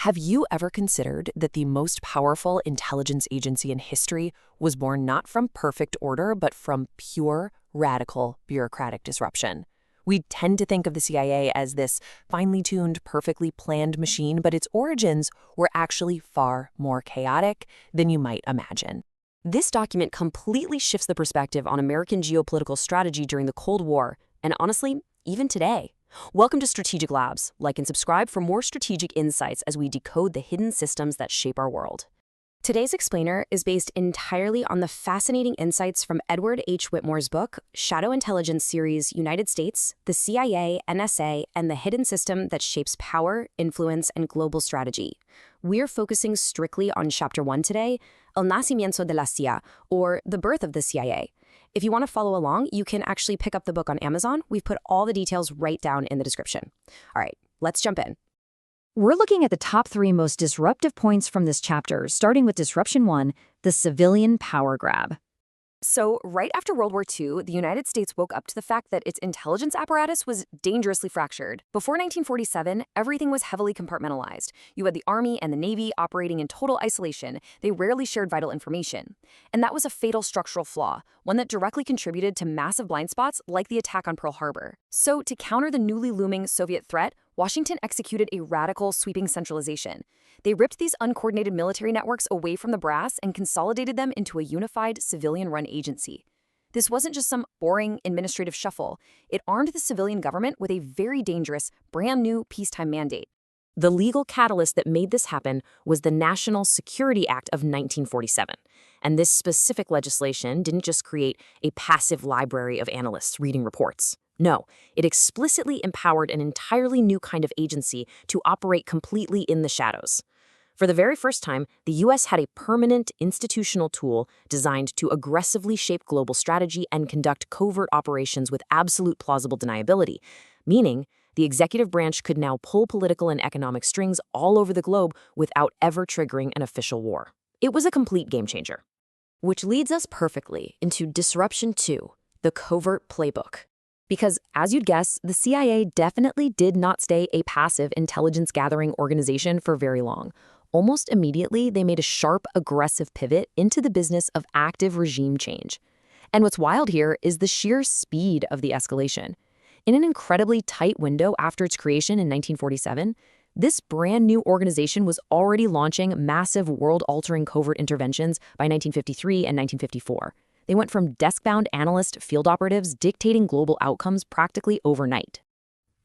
Have you ever considered that the most powerful intelligence agency in history was born not from perfect order, but from pure, radical bureaucratic disruption? We tend to think of the CIA as this finely tuned, perfectly planned machine, but its origins were actually far more chaotic than you might imagine. This document completely shifts the perspective on American geopolitical strategy during the Cold War, and honestly, even today. Welcome to Strategic Labs. Like and subscribe for more strategic insights as we decode the hidden systems that shape our world. Today's explainer is based entirely on the fascinating insights from Edward H. Whitmore's book, Shadow Intelligence Series, United States, the CIA, NSA, and the Hidden System That Shapes Power, Influence, and Global Strategy. We're focusing strictly on Chapter 1 today, El Nacimiento de la CIA, or The Birth of the CIA. If you want to follow along, you can actually pick up the book on Amazon. We've put all the details right down in the description. All right, let's jump in. We're looking at the top 3 most disruptive points from this chapter, starting with Disruption 1, the civilian power grab. So, right after World War II, the United States woke up to the fact that its intelligence apparatus was dangerously fractured. Before 1947, everything was heavily compartmentalized. You had the Army and the Navy operating in total isolation. They rarely shared vital information. And that was a fatal structural flaw, one that directly contributed to massive blind spots like the attack on Pearl Harbor. So, to counter the newly looming Soviet threat, Washington executed a radical, sweeping centralization. They ripped these uncoordinated military networks away from the brass and consolidated them into a unified, civilian-run agency. This wasn't just some boring administrative shuffle. It armed the civilian government with a very dangerous, brand-new peacetime mandate. The legal catalyst that made this happen was the National Security Act of 1947. And this specific legislation didn't just create a passive library of analysts reading reports. No, it explicitly empowered an entirely new kind of agency to operate completely in the shadows. For the very first time, the U.S. had a permanent institutional tool designed to aggressively shape global strategy and conduct covert operations with absolute plausible deniability, meaning the executive branch could now pull political and economic strings all over the globe without ever triggering an official war. It was a complete game changer. Which leads us perfectly into Disruption 2, the covert playbook. Because, as you'd guess, the CIA definitely did not stay a passive intelligence-gathering organization for very long. Almost immediately, they made a sharp, aggressive pivot into the business of active regime change. And what's wild here is the sheer speed of the escalation. In an incredibly tight window after its creation in 1947, this brand new organization was already launching massive world-altering covert interventions by 1953 and 1954. They went from desk-bound analyst field operatives dictating global outcomes practically overnight.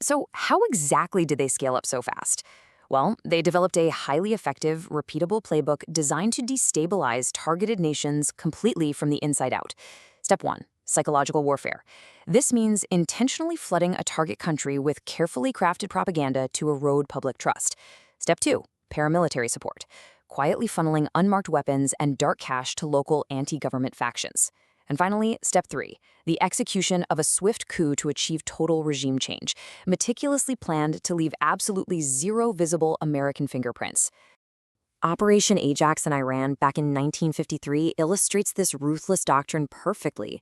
So how exactly did they scale up so fast? Well, they developed a highly effective, repeatable playbook designed to destabilize targeted nations completely from the inside out. Step 1, psychological warfare. This means intentionally flooding a target country with carefully crafted propaganda to erode public trust. Step 2, paramilitary support. Quietly funneling unmarked weapons and dark cash to local anti-government factions. And finally, Step 3, the execution of a swift coup to achieve total regime change, meticulously planned to leave absolutely zero visible American fingerprints. Operation Ajax in Iran back in 1953 illustrates this ruthless doctrine perfectly.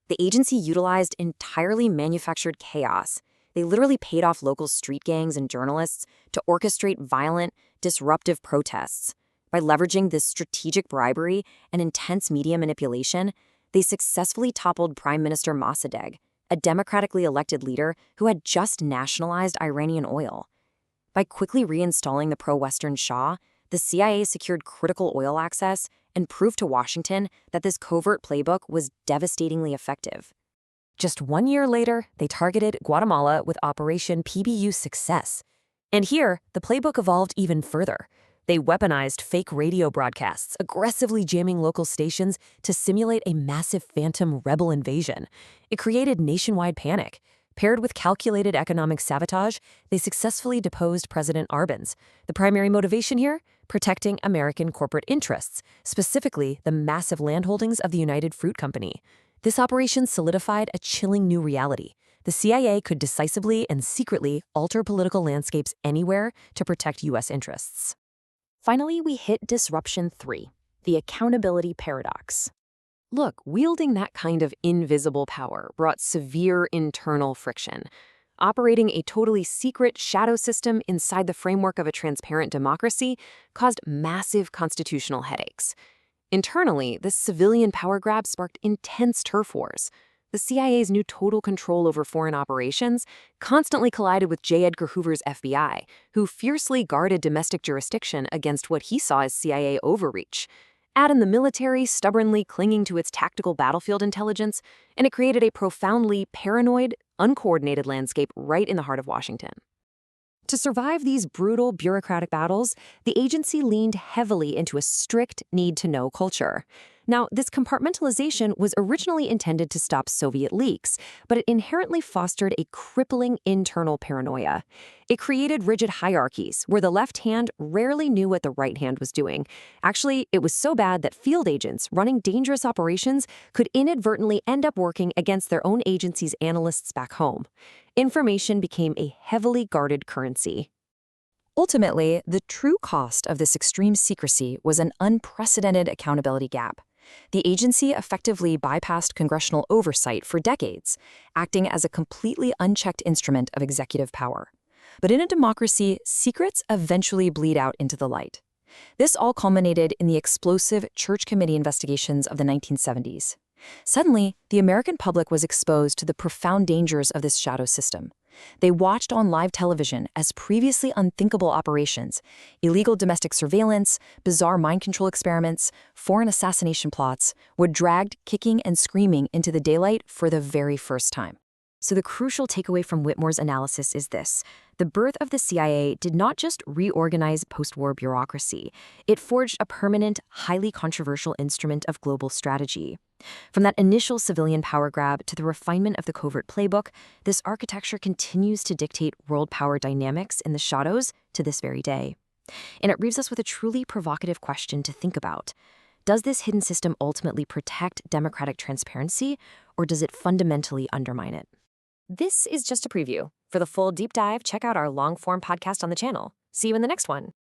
The agency utilized entirely manufactured chaos. They literally paid off local street gangs and journalists to orchestrate violent, disruptive protests. By leveraging this strategic bribery and intense media manipulation, they successfully toppled Prime Minister Mossadegh, a democratically elected leader who had just nationalized Iranian oil. By quickly reinstalling the pro-Western Shah, the CIA secured critical oil access and proved to Washington that this covert playbook was devastatingly effective. Just 1 year later, they targeted Guatemala with Operation PBU Success. And here, the playbook evolved even further. They weaponized fake radio broadcasts, aggressively jamming local stations to simulate a massive phantom rebel invasion. It created nationwide panic. Paired with calculated economic sabotage, they successfully deposed President Arbenz. The primary motivation here? Protecting American corporate interests, specifically the massive landholdings of the United Fruit Company. This operation solidified a chilling new reality. The CIA could decisively and secretly alter political landscapes anywhere to protect U.S. interests. Finally, we hit Disruption 3, the accountability paradox. Look, wielding that kind of invisible power brought severe internal friction. Operating a totally secret shadow system inside the framework of a transparent democracy caused massive constitutional headaches. Internally, this civilian power grab sparked intense turf wars. The CIA's new total control over foreign operations constantly collided with J. Edgar Hoover's FBI, who fiercely guarded domestic jurisdiction against what he saw as CIA overreach. Add in the military stubbornly clinging to its tactical battlefield intelligence, and it created a profoundly paranoid, uncoordinated landscape right in the heart of Washington. To survive these brutal bureaucratic battles, the agency leaned heavily into a strict need-to-know culture. Now, this compartmentalization was originally intended to stop Soviet leaks, but it inherently fostered a crippling internal paranoia. It created rigid hierarchies where the left hand rarely knew what the right hand was doing. Actually, it was so bad that field agents running dangerous operations could inadvertently end up working against their own agency's analysts back home. Information became a heavily guarded currency. Ultimately, the true cost of this extreme secrecy was an unprecedented accountability gap. The agency effectively bypassed congressional oversight for decades, acting as a completely unchecked instrument of executive power. But in a democracy, secrets eventually bleed out into the light. This all culminated in the explosive Church Committee investigations of the 1970s. Suddenly, the American public was exposed to the profound dangers of this shadow system. They watched on live television as previously unthinkable operations, illegal domestic surveillance, bizarre mind control experiments, foreign assassination plots, were dragged kicking and screaming into the daylight for the very first time. So the crucial takeaway from Whitmore's analysis is this: the birth of the CIA did not just reorganize post-war bureaucracy, it forged a permanent, highly controversial instrument of global strategy. From that initial civilian power grab to the refinement of the covert playbook, this architecture continues to dictate world power dynamics in the shadows to this very day. And it leaves us with a truly provocative question to think about. Does this hidden system ultimately protect democratic transparency, or does it fundamentally undermine it? This is just a preview. For the full deep dive, check out our long-form podcast on the channel. See you in the next one.